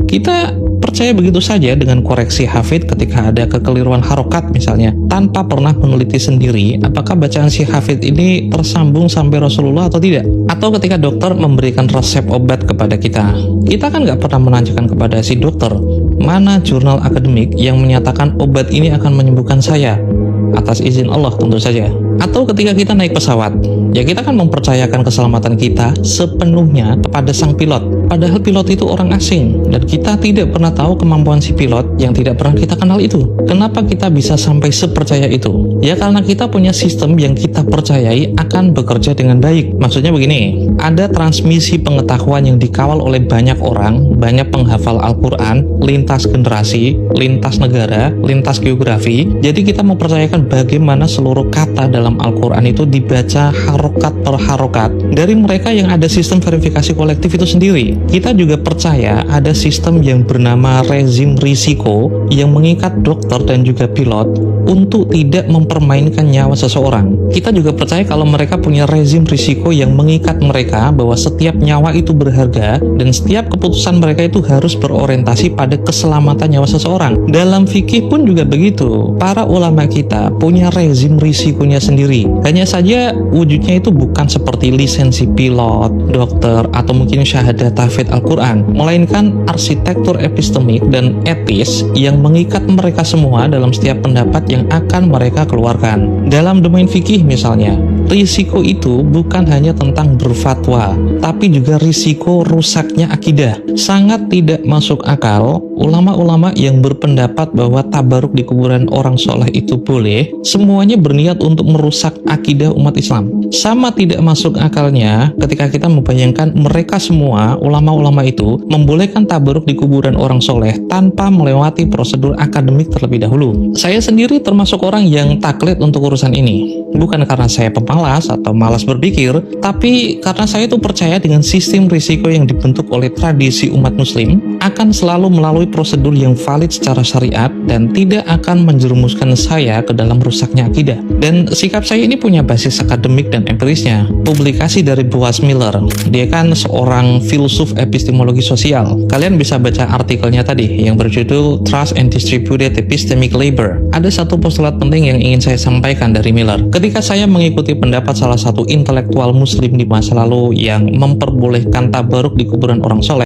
Kita percaya begitu saja dengan koreksi hafid ketika ada kekeliruan harokat misalnya, tanpa pernah meneliti sendiri apakah bacaan si hafid ini tersambung sampai Rasulullah atau tidak. Atau ketika dokter memberikan resep obat kepada kita kan nggak pernah menanyakan kepada si dokter mana jurnal akademik yang menyatakan obat ini akan menyembuhkan saya, atas izin Allah tentu saja. Atau ketika kita naik pesawat, ya kita kan mempercayakan keselamatan kita sepenuhnya kepada sang pilot. Padahal pilot itu orang asing, dan kita tidak pernah tahu kemampuan si pilot yang tidak pernah kita kenal itu. Kenapa kita bisa sampai sepercaya itu? Ya karena kita punya sistem yang kita percayai akan bekerja dengan baik. Maksudnya begini, ada transmisi pengetahuan yang dikawal oleh banyak orang, banyak penghafal Al-Quran, lintas generasi, lintas negara, lintas geografi. Jadi kita mempercayakan bagaimana seluruh kata dalam Al-Quran itu dibaca harokat per harokat dari mereka yang ada sistem verifikasi kolektif itu sendiri. Kita juga percaya ada sistem yang bernama rezim risiko yang mengikat dokter dan juga pilot untuk tidak mempermainkan nyawa seseorang. Kita juga percaya kalau mereka punya rezim risiko yang mengikat mereka bahwa setiap nyawa itu berharga dan setiap keputusan mereka itu harus berorientasi pada keselamatan nyawa seseorang. Dalam fikih pun juga begitu. Para ulama kita punya rezim risikonya sendiri. Hanya saja wujudnya itu bukan seperti lisensi pilot, dokter, atau mungkin syahadat tahfidz Al-Quran, melainkan arsitektur epistemik dan etis yang mengikat mereka semua dalam setiap pendapat yang akan mereka keluarkan. Dalam domain fikih misalnya, risiko itu bukan hanya tentang berfatwa, tapi juga risiko rusaknya akidah. Sangat tidak masuk akal ulama-ulama yang berpendapat bahwa tabaruk di kuburan orang soleh itu boleh, semuanya berniat untuk merusak akidah umat Islam. Sama tidak masuk akalnya ketika kita membayangkan mereka semua, ulama-ulama itu, membolehkan tabaruk di kuburan orang soleh tanpa melewati prosedur akademik terlebih dahulu. Saya sendiri termasuk orang yang taklid untuk urusan ini. Bukan karena saya pemalas atau malas berpikir, tapi karena saya itu percaya dengan sistem risiko yang dibentuk oleh tradisi umat muslim akan selalu melalui prosedur yang valid secara syariat dan tidak akan menjerumuskan saya ke dalam rusaknya akidah. Dan sikap saya ini punya basis akademik dan empirisnya. Publikasi dari Boaz Miller, dia kan seorang filsuf epistemologi sosial. Kalian bisa baca artikelnya tadi yang berjudul Trust and Distributed Epistemic Labor. Ada satu postulat penting yang ingin saya sampaikan dari Miller. Ketika saya mengikuti pendapat salah satu intelektual muslim di masa lalu yang memperbolehkan tabaruk di kuburan orang soleh,